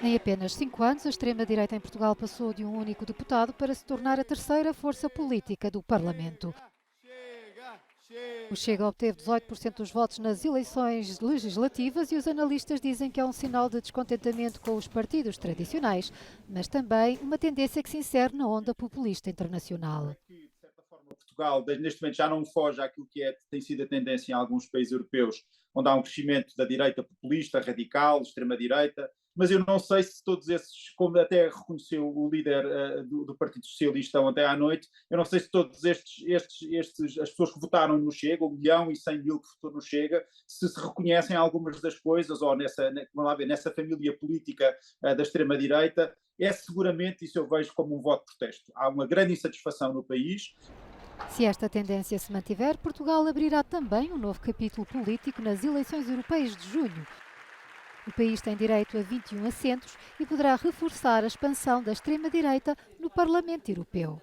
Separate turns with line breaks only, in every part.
Em apenas 5 anos, a extrema-direita em Portugal passou de um único deputado para se tornar a terceira força política do Parlamento. O Chega obteve 18% dos votos nas eleições legislativas e os analistas dizem que é um sinal de descontentamento com os partidos tradicionais, mas também uma tendência que se insere na onda populista internacional.
Portugal, neste momento, já não foge àquilo que tem sido a tendência em alguns países europeus, onde há um crescimento da direita populista, radical, extrema-direita, mas eu não sei se todos esses, como até reconheceu o líder do Partido Socialista ontem à noite, eu não sei se todos as pessoas que votaram no Chega, 1.100.000 que votou no Chega, se reconhecem algumas das coisas, ou vamos lá ver, nessa família política da extrema-direita. É seguramente, isso eu vejo como um voto de protesto. Há uma grande insatisfação no país.
Se esta tendência se mantiver, Portugal abrirá também um novo capítulo político nas eleições europeias de junho. O país tem direito a 21 assentos e poderá reforçar a expansão da extrema-direita no Parlamento Europeu.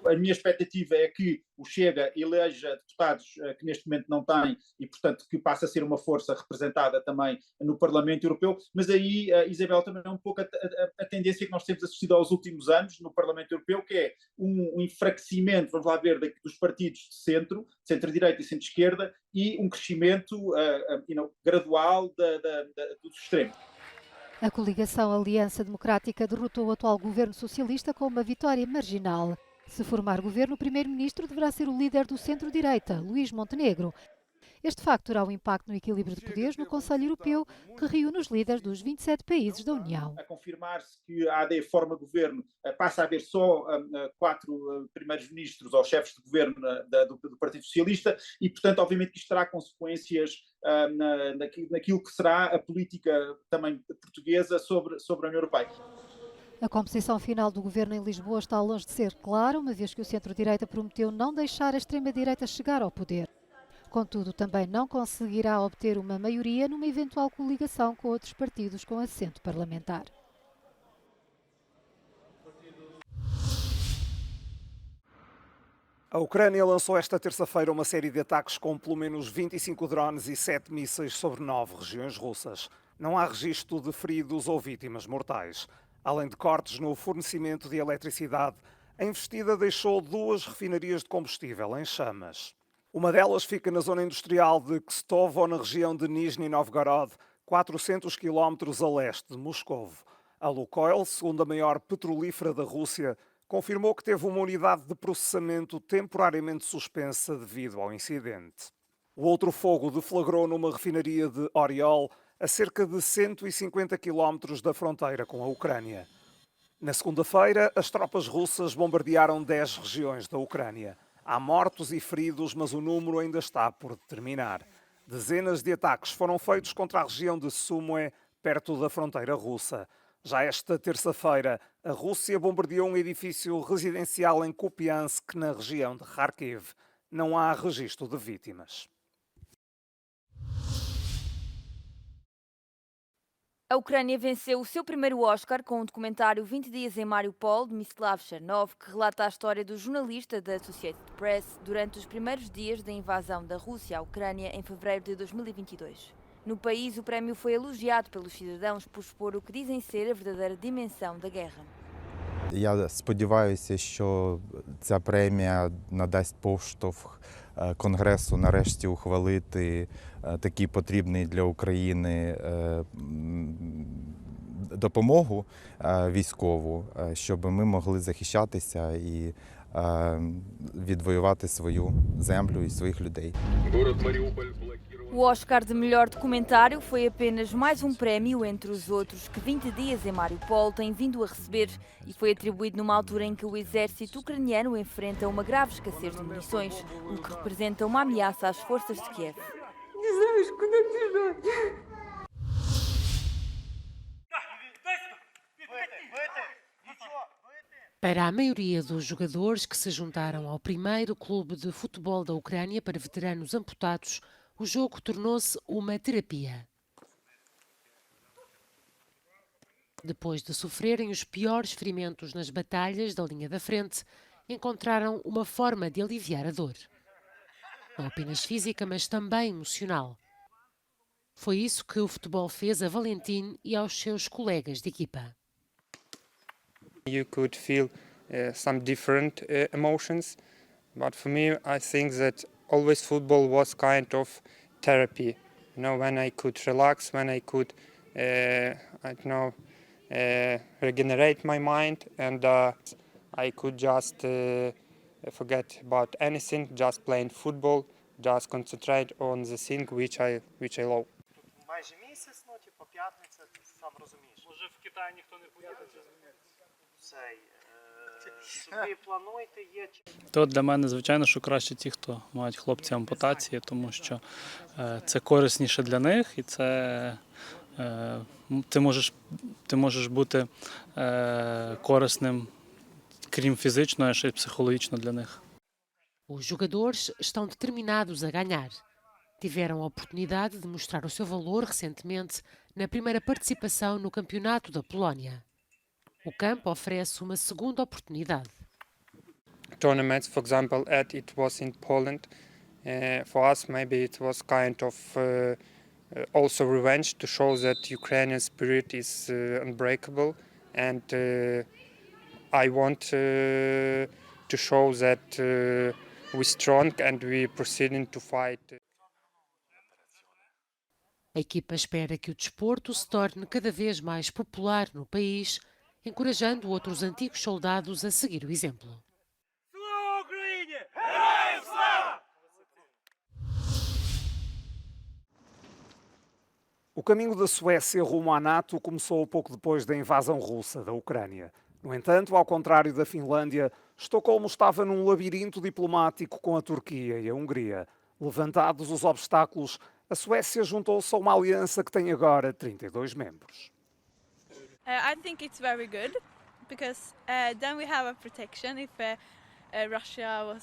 A minha expectativa é que o Chega eleja deputados que neste momento não tem e, portanto, que passa a ser uma força representada também no Parlamento Europeu, mas aí, Isabel, também é um pouco a tendência que nós temos assistido aos últimos anos no Parlamento Europeu, que é um enfraquecimento, vamos lá ver, dos partidos de centro-direita e centro-esquerda, e um crescimento gradual dos extremos.
A coligação Aliança Democrática derrotou o atual governo socialista com uma vitória marginal. Se formar governo, o primeiro-ministro deverá ser o líder do centro-direita, Luís Montenegro. Este facto terá um impacto no equilíbrio de poderes no Conselho Europeu, que reúne os líderes dos 27 países da União.
A confirmar-se que a AD forma governo, passa a haver só 4 primeiros-ministros ou chefes de governo do Partido Socialista e, portanto, obviamente que isto terá consequências naquilo que será a política também portuguesa sobre a União Europeia.
A composição final do governo em Lisboa está longe de ser clara, uma vez que o centro-direita prometeu não deixar a extrema-direita chegar ao poder. Contudo, também não conseguirá obter uma maioria numa eventual coligação com outros partidos com assento parlamentar.
A Ucrânia lançou esta terça-feira uma série de ataques com pelo menos 25 drones e 7 mísseis sobre 9 regiões russas. Não há registro de feridos ou vítimas mortais. Além de cortes no fornecimento de eletricidade, a investida deixou 2 refinarias de combustível em chamas. Uma delas fica na zona industrial de Kstovo, na região de Nizhny Novgorod, 400 quilómetros a leste de Moscovo. A Lukoil, segunda maior petrolífera da Rússia, confirmou que teve uma unidade de processamento temporariamente suspensa devido ao incidente. O outro fogo deflagrou numa refinaria de Oriol, a cerca de 150 quilómetros da fronteira com a Ucrânia. Na segunda-feira, as tropas russas bombardearam 10 regiões da Ucrânia. Há mortos e feridos, mas o número ainda está por determinar. Dezenas de ataques foram feitos contra a região de Sumy, perto da fronteira russa. Já esta terça-feira, a Rússia bombardeou um edifício residencial em Kupiansk, na região de Kharkiv. Não há registro de vítimas.
A Ucrânia venceu o seu primeiro Oscar com o documentário 20 Dias em Mariupol, de Myslav Chernov, que relata a história do jornalista da Associated Press durante os primeiros dias da invasão da Rússia à Ucrânia em fevereiro de 2022. No país, o prémio foi elogiado pelos cidadãos por expor o que dizem ser a verdadeira dimensão da guerra.
Я сподіваюся, що ця премія надасть поштовх Конгресу нарешті ухвалити такий потрібний для України допомогу військову, щоб ми могли захищатися і відвоювати свою землю і своїх людей.
O Oscar de melhor documentário foi apenas mais um prémio entre os outros que 20 Dias em Mariupol tem vindo a receber e foi atribuído numa altura em que o exército ucraniano enfrenta uma grave escassez de munições, o que representa uma ameaça às forças de Kiev.
Para a maioria dos jogadores que se juntaram ao primeiro clube de futebol da Ucrânia para veteranos amputados, o jogo tornou-se uma terapia. Depois de sofrerem os piores ferimentos nas batalhas da linha da frente, encontraram uma forma de aliviar a dor. Não apenas física, mas também emocional. Foi isso que o futebol fez a Valentin e aos seus colegas de equipa.
You could feel some different emotions, but for me, I think that always football was kind of therapy. You know, when I could relax, when I could, regenerate my mind, and I could just forget about anything, just playing football, just concentrate on the thing which I love.
Майже місяць, типу п'ятниця, ти сам розумієш. Може в Китаї ніхто не поїде? Собі плануєте, є...
То для мене, звичайно, що краще ті, хто мають хлопці ампутації, тому що це корисніше для них і це ти можеш бути корисним, крім фізичного, ще й психологічно для них.
Os jogadores estão determinados a ganhar. Tiveram a oportunidade de mostrar o seu valor recentemente na primeira participação no Campeonato da Polónia. O campo oferece uma segunda oportunidade.
Tournaments, for example, it was in Poland. For us, maybe it was kind of also revenge to show that Ukrainian spirit is unbreakable, and I want to show that we're strong and we're proceeding to fight.
A equipa espera que o desporto se torne cada vez mais popular no país, encorajando outros antigos soldados a seguir o exemplo.
O caminho da Suécia rumo à NATO começou pouco depois da invasão russa da Ucrânia. No entanto, ao contrário da Finlândia, Estocolmo estava num labirinto diplomático com a Turquia e a Hungria. Levantados os obstáculos, a Suécia juntou-se a uma aliança que tem agora 32 membros.
I think it's very good because then we have a protection if Russia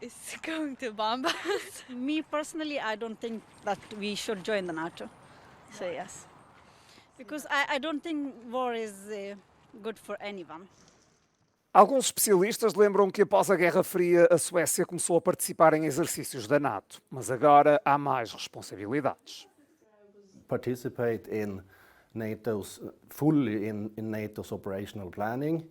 is going to bomb us.
Me personally, I don't think that we should join the NATO. So yes, because I don't think war is good for anyone.
Alguns especialistas lembram que após a Guerra Fria a Suécia começou a participar em exercícios da NATO, mas agora há mais responsabilidades.
Participate fully in NATO's operational planning.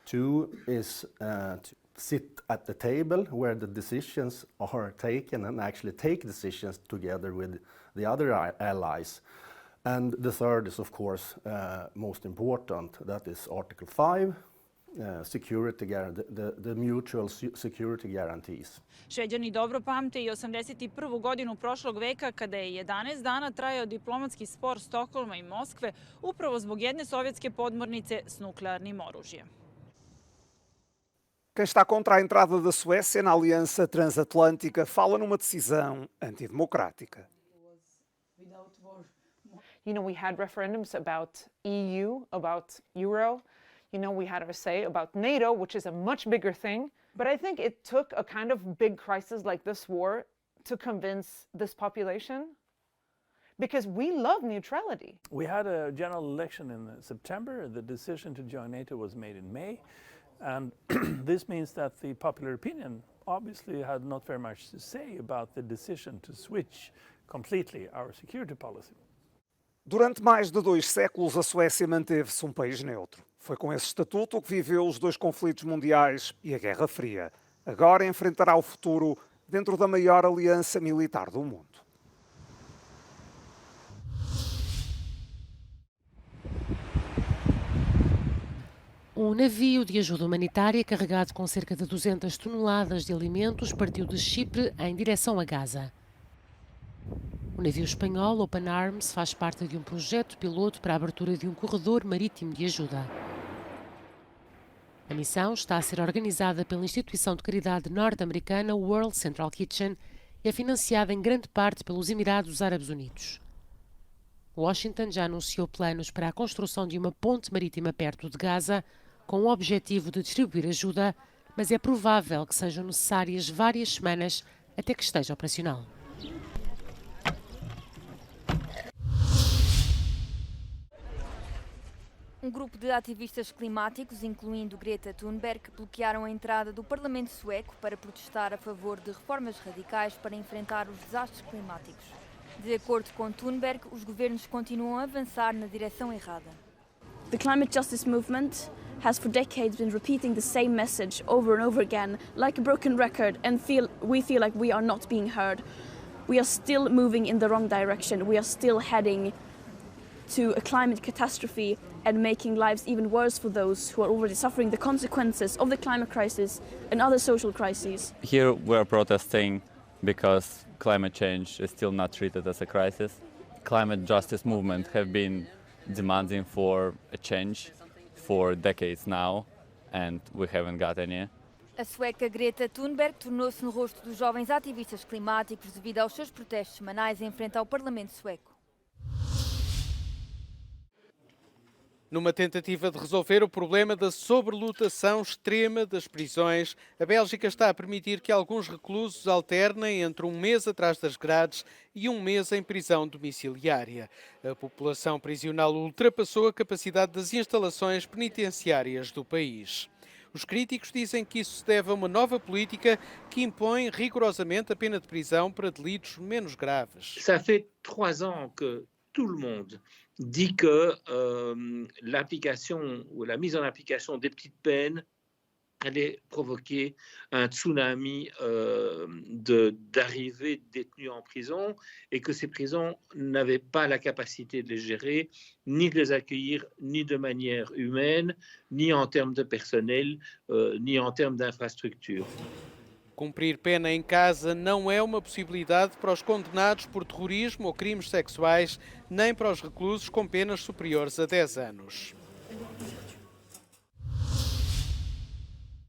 Two is to sit at the table where the decisions are taken and actually take decisions together with the other allies. And the third is, of course, most important, that is Article 5, the mutual security guarantees.
Šveđani dobro pamte i 81. godinu prošlog veka kada je 11 dana trajao diplomatski spor Stokholma i Moskve upravo zbog jedne sovjetske podmornice s nuklearnim oružjem.
Quem está contra a entrada da Suécia na Aliança Transatlântica fala numa decisão antidemocrática.
You know, we had referendums about EU, about Euro. You know, we had our say about NATO, which is a much bigger thing. But I think it took a kind of big crisis like this war to convince this population because we love neutrality.
We had a general election in September. The decision to join NATO was made in May. And this means that the popular opinion obviously had not very much to say about the decision to switch completely our security policy.
Durante mais de 2 séculos, a Suécia manteve-se um país neutro. Foi com esse estatuto que viveu os 2 conflitos mundiais e a Guerra Fria. Agora enfrentará o futuro dentro da maior aliança militar do mundo.
Um navio de ajuda humanitária carregado com cerca de 200 toneladas de alimentos partiu de Chipre em direção a Gaza. O navio espanhol Open Arms faz parte de um projeto piloto para a abertura de um corredor marítimo de ajuda. A missão está a ser organizada pela instituição de caridade norte-americana World Central Kitchen e é financiada em grande parte pelos Emirados Árabes Unidos. Washington já anunciou planos para a construção de uma ponte marítima perto de Gaza, com o objetivo de distribuir ajuda, mas é provável que sejam necessárias várias semanas até que esteja operacional.
Um grupo de ativistas climáticos, incluindo Greta Thunberg, bloquearam a entrada do Parlamento sueco para protestar a favor de reformas radicais para enfrentar os desastres climáticos. De acordo com Thunberg, os governos continuam a avançar na direção errada.
The climate justice movement has for decades been repeating the same message over and over again, like a broken record, and we feel like we are not being heard. We are still moving in the wrong direction. We are still heading to a climate catastrophe and making lives even worse for those who are already suffering the consequences of the climate crisis and other social crises.
Here we are protesting because climate change is still not treated as a crisis. Climate justice movement have been demanding for a change for decades now, and we haven't got any.
A sueca Greta Thunberg tornou-se no rosto dos jovens ativistas climáticos devido aos seus protestos semanais em frente ao Parlamento sueco.
Numa tentativa de resolver o problema da sobrelotação extrema das prisões, a Bélgica está a permitir que alguns reclusos alternem entre um mês atrás das grades e um mês em prisão domiciliária. A população prisional ultrapassou a capacidade das instalações penitenciárias do país. Os críticos dizem que isso se deve a uma nova política que impõe rigorosamente a pena de prisão para delitos menos graves.
Ça fait 3 ans que tout le monde dit que l'application ou la mise en application des petites peines allait provoquer un tsunami d'arrivées de détenus en prison et que ces prisons n'avaient pas la capacité de les gérer, ni de les accueillir, ni de manière humaine, ni en termes de personnel, ni en termes d'infrastructure.
Cumprir pena em casa não é uma possibilidade para os condenados por terrorismo ou crimes sexuais, nem para os reclusos com penas superiores a 10 anos.